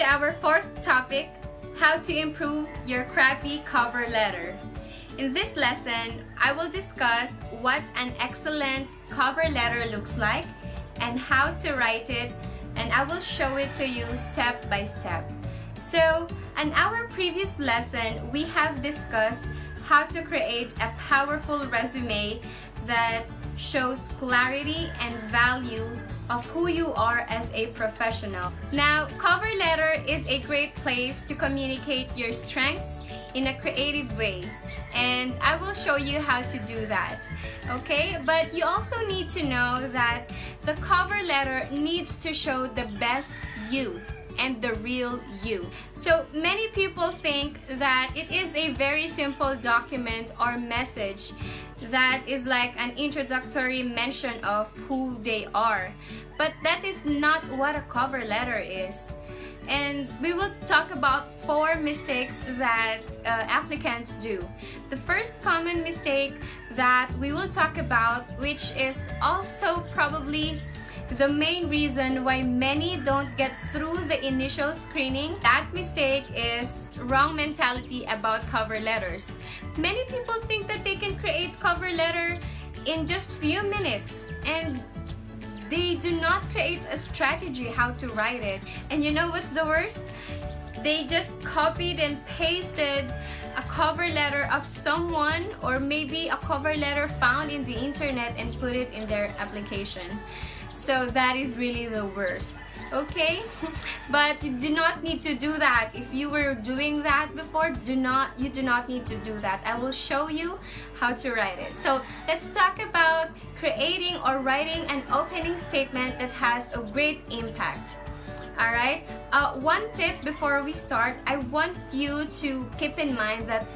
to our fourth topic, how to improve your crappy cover letter. In this lesson, I will discuss what an excellent cover letter looks like and how to write it, and I will show it to you step by step. So, in our previous lesson, we have discussed how to create a powerful resume that shows clarity and value of who you are as a professional. Now, cover letter is a great place to communicate your strengths in a creative way, and I will show you how to do that. Okay, but you also need to know that the cover letter needs to show the best you and the real you. So many people think that it is a very simple document or message that is like an introductory mention of who they are, but that is not what a cover letter is. And we will talk about 4 mistakes that applicants do. The first common mistake that we will talk about, which is also probably the main reason why many don't get through the initial screening, that mistake is wrong mentality about cover letters. Many people think that they can create cover letter in just few minutes, and they do not create a strategy how to write it. And you know what's the worst? They just copied and pasted a cover letter of someone, or maybe a cover letter found in the internet, and put it in their application. So that is really the worst, okay? But you do not need to do that. If you were doing that before, you do not need to do that. I will show you how to write it. So let's talk about creating or writing an opening statement that has a great impact. Alright, one tip before we start, I want you to keep in mind that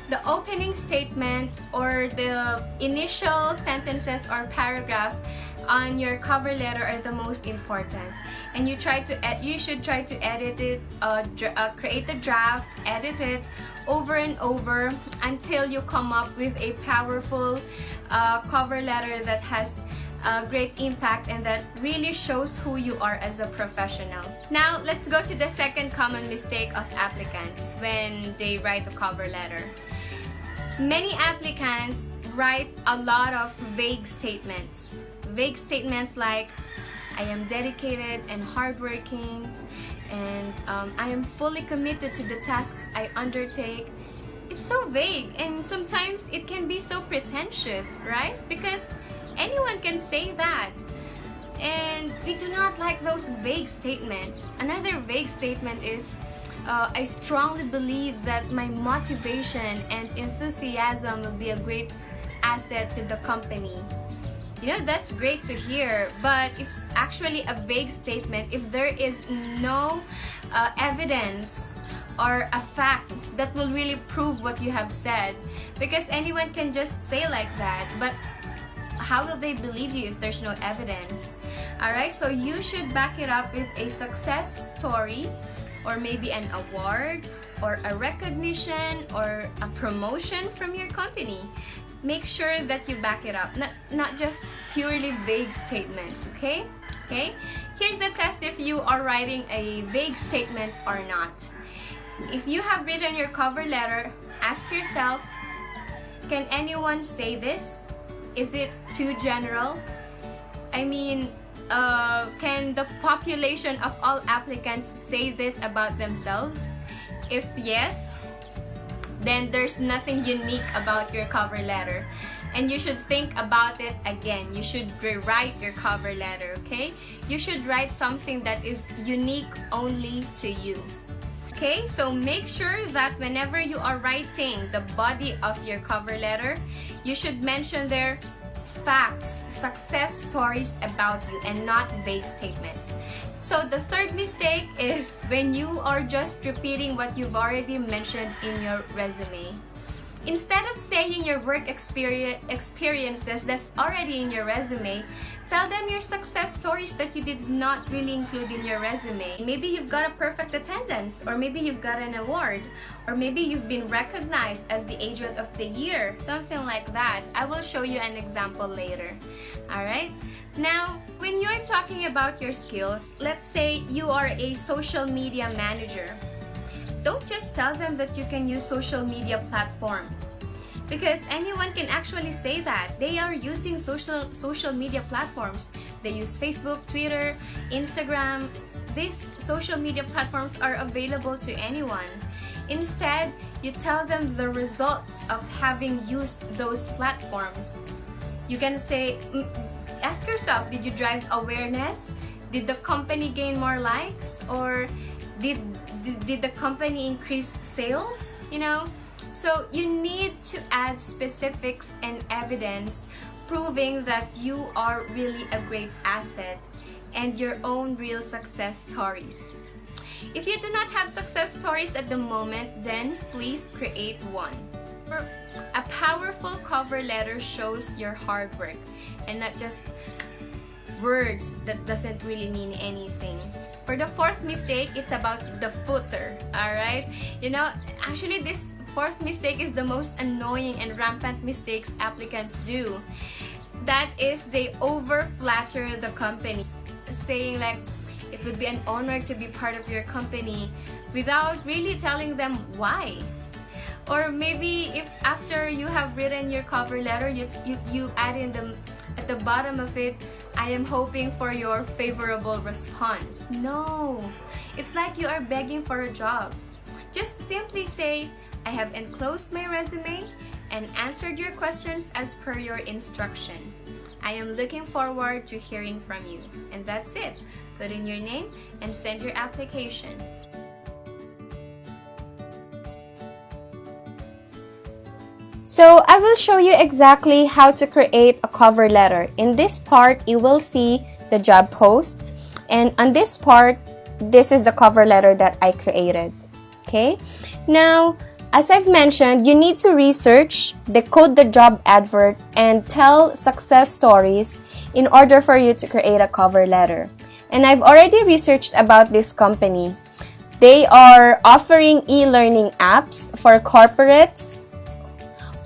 the opening statement or the initial sentences or paragraph on your cover letter are the most important, and you should try to edit it, create a draft, edit it over and over until you come up with a powerful cover letter that has a great impact and that really shows who you are as a professional. Now, let's go to the second common mistake of applicants when they write a cover letter. Many applicants write a lot of vague statements. Vague statements like, I am dedicated and hardworking, and I am fully committed to the tasks I undertake. It's so vague, and sometimes it can be so pretentious, right? Because anyone can say that. And we do not like those vague statements. Another vague statement is, I strongly believe that my motivation and enthusiasm will be a great asset to the company. You know, that's great to hear, but it's actually a vague statement if there is no evidence or a fact that will really prove what you have said. Because anyone can just say like that, but how will they believe you if there's no evidence? Alright, so you should back it up with a success story, or maybe an award, or a recognition, or a promotion from your company. Make sure that you back it up, not just purely vague statements, okay? Okay? Here's a test if you are writing a vague statement or not. If you have written your cover letter, ask yourself, can anyone say this? Is it too general? I mean, can the population of all applicants say this about themselves? If yes, then there's nothing unique about your cover letter, and you should think about it again. You should rewrite your cover letter, okay? You should write something that is unique only to you. Okay, so make sure that whenever you are writing the body of your cover letter, you should mention there facts, success stories about you, and not vague statements. So the third mistake is when you are just repeating what you've already mentioned in your resume. Instead of saying your work experiences that's already in your resume, tell them your success stories that you did not really include in your resume. Maybe you've got a perfect attendance, or maybe you've got an award, or maybe you've been recognized as the agent of the year, something like that. I will show you an example later. Alright? Now, when you're talking about your skills, let's say you are a social media manager. Don't just tell them that you can use social media platforms, because anyone can actually say that. They are using social media platforms. They use Facebook, Twitter, Instagram. These social media platforms are available to anyone. Instead, you tell them the results of having used those platforms. You can say, ask yourself, did you drive awareness? Did the company gain more likes? Or did the company increase sales? So you need to add specifics and evidence proving that you are really a great asset and your own real success stories. If you do not have success stories at the moment, then please create one. A powerful cover letter shows your hard work and not just words that doesn't really mean anything. For the fourth mistake, it's about the footer, alright? Actually this fourth mistake is the most annoying and rampant mistakes applicants do. That is, they over-flatter the company, saying like, it would be an honor to be part of your company without really telling them why. Or maybe if after you have written your cover letter, you add in at the bottom of it, I am hoping for your favorable response. No, it's like you are begging for a job. Just simply say, I have enclosed my resume and answered your questions as per your instruction. I am looking forward to hearing from you. And that's it. Put in your name and send your application. So I will show you exactly how to create a cover letter. In this part, you will see the job post. And on this part, this is the cover letter that I created. Okay? Now, as I've mentioned, you need to research, decode the job advert, and tell success stories in order for you to create a cover letter. And I've already researched about this company. They are offering e-learning apps for corporates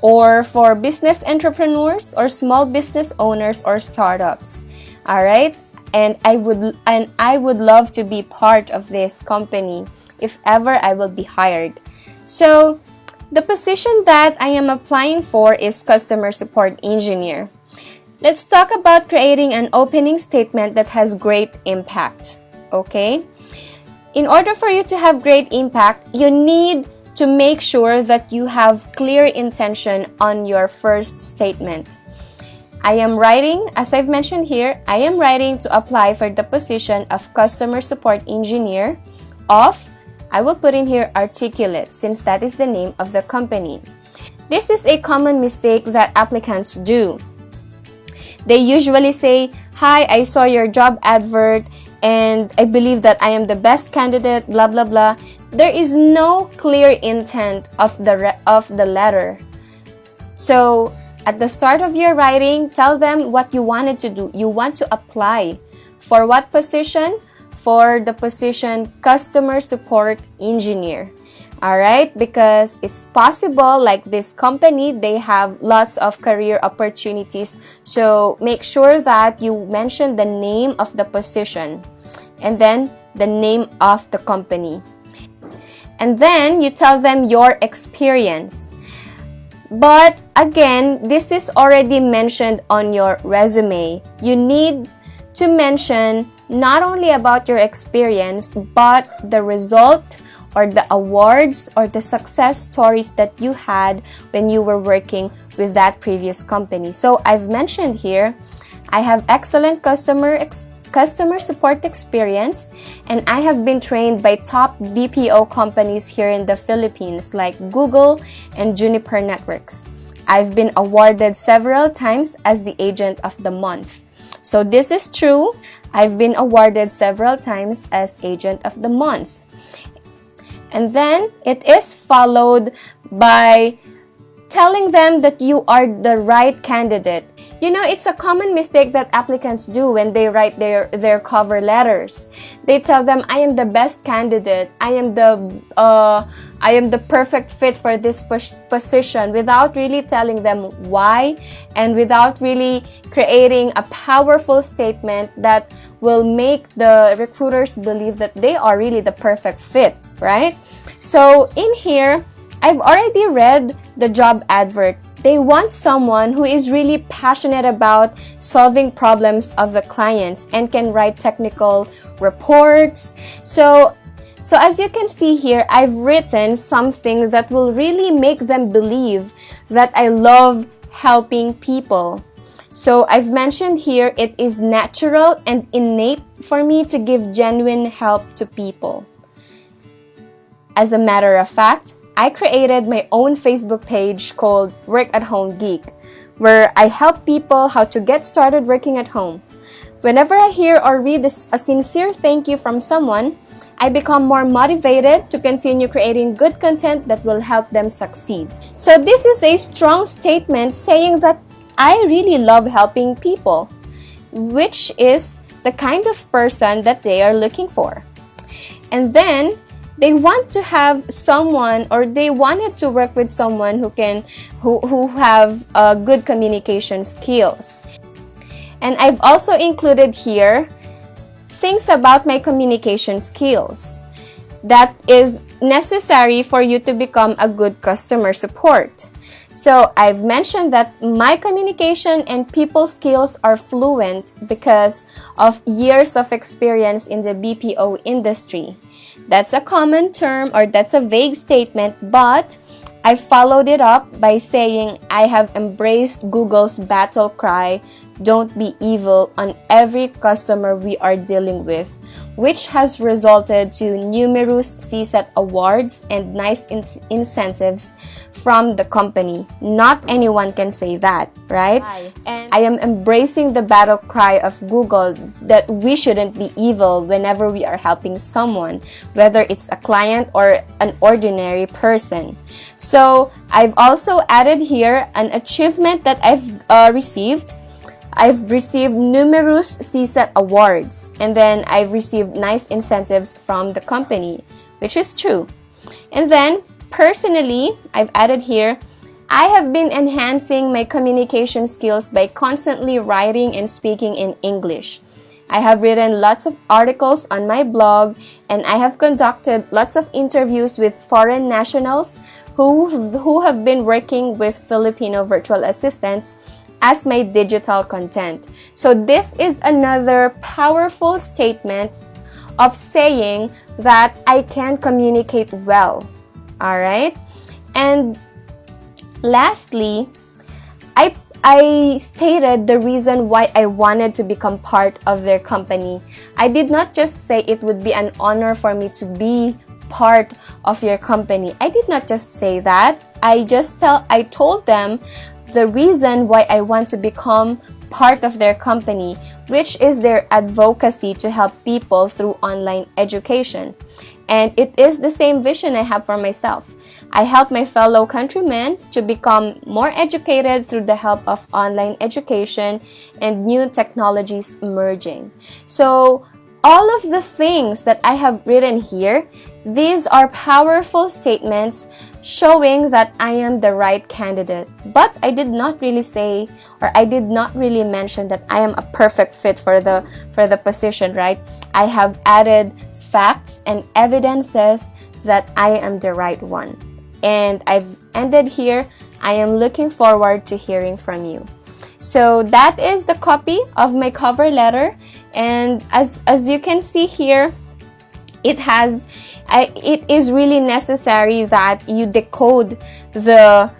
or for business entrepreneurs or small business owners or startups. All right? And I would love to be part of this company if ever I will be hired. So, the position that I am applying for is customer support engineer. Let's talk about creating an opening statement that has great impact. Okay? In order for you to have great impact, you need to make sure that you have clear intention on your first statement. I am writing, as I've mentioned here, I am writing to apply for the position of customer support engineer of, I will put in here articulate, since that is the name of the company. This is a common mistake that applicants do. They usually say, hi, I saw your job advert and I believe that I am the best candidate, blah, blah, blah. There is no clear intent of the letter. So, at the start of your writing, tell them what you wanted to do. You want to apply. For what position? For the position customer support engineer. Alright? Because it's possible, like this company, they have lots of career opportunities. So make sure that you mention the name of the position and then the name of the company. And then you tell them your experience. But again, this is already mentioned on your resume. You need to mention not only about your experience, but the result or the awards or the success stories that you had when you were working with that previous company. So I've mentioned here, I have excellent customer support experience, and I have been trained by top BPO companies here in the Philippines like Google and Juniper Networks. I've been awarded several times as the agent of the month. So this is true. I've been awarded several times as agent of the month. And then it is followed by telling them that you are the right candidate. You know, it's a common mistake that applicants do when they write their cover letters. They tell them, I am the best candidate, I am the perfect fit for this position, without really telling them why, and without really creating a powerful statement that will make the recruiters believe that they are really the perfect fit, right? So in here, I've already read the job advert. They want someone who is really passionate about solving problems of the clients and can write technical reports. So as you can see here, I've written some things that will really make them believe that I love helping people. So I've mentioned here, it is natural and innate for me to give genuine help to people. As a matter of fact, I created my own Facebook page called Work at Home Geek, where I help people how to get started working at home. Whenever I hear or read a sincere thank you from someone, I become more motivated to continue creating good content that will help them succeed. So this is a strong statement saying that I really love helping people, which is the kind of person that they are looking for. And then they want to have someone, or they wanted to work with someone who have good communication skills. And I've also included here things about my communication skills that is necessary for you to become a good customer support. So I've mentioned that my communication and people skills are fluent because of years of experience in the BPO industry. That's a common term, or that's a vague statement, but I followed it up by saying I have embraced Google's battle cry, "Don't be evil," on every customer we are dealing with, which has resulted to numerous CSAT awards and nice incentives from the company. Not anyone can say that, right? And I am embracing the battle cry of Google that we shouldn't be evil whenever we are helping someone, whether it's a client or an ordinary person. So I've also added here an achievement that I've received. I've received numerous CSAT awards, and then I've received nice incentives from the company, which is true. And then personally, I've added here, I have been enhancing my communication skills by constantly writing and speaking in English. I have written lots of articles on my blog, and I have conducted lots of interviews with foreign nationals who have been working with Filipino virtual assistants as my digital content. So this is another powerful statement of saying that I can communicate well. All right? And lastly, I stated the reason why I wanted to become part of their company. I did not just say it would be an honor for me to be part of your company. I did not just say that. I told them the reason why I want to become part of their company, which is their advocacy to help people through online education. And it is the same vision I have for myself. I help my fellow countrymen to become more educated through the help of online education and new technologies emerging. So all of the things that I have written here, these are powerful statements showing that I am the right candidate. But I did not really say, or I did not really mention that I am a perfect fit for the position, right? I have added facts and evidences that I am the right one. And I've ended here. I am looking forward to hearing from you. So that is the copy of my cover letter. And as you can see here, it is really necessary that you decode the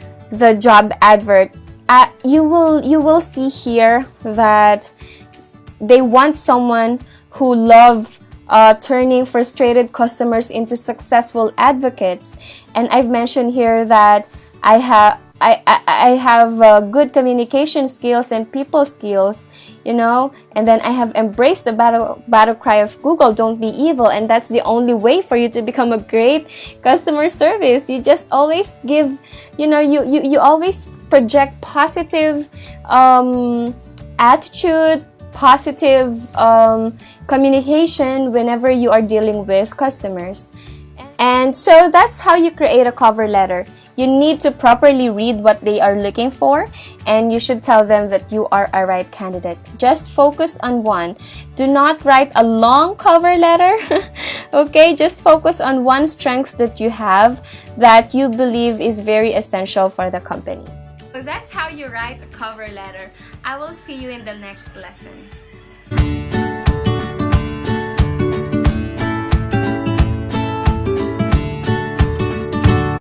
job advert. You will see here that they want someone who loves turning frustrated customers into successful advocates. And I've mentioned here that I have good communication skills and people skills, and then I have embraced the battle cry of Google, "Don't be evil," and that's the only way for you to become a great customer service. You just always give, you always project positive attitude, positive communication whenever you are dealing with customers. And so that's how you create a cover letter. You need to properly read what they are looking for, and you should tell them that you are a right candidate. Just focus on one. Do not write a long cover letter. Okay, just focus on one strength that you have that you believe is very essential for the company. So that's how you write a cover letter. I will see you in the next lesson.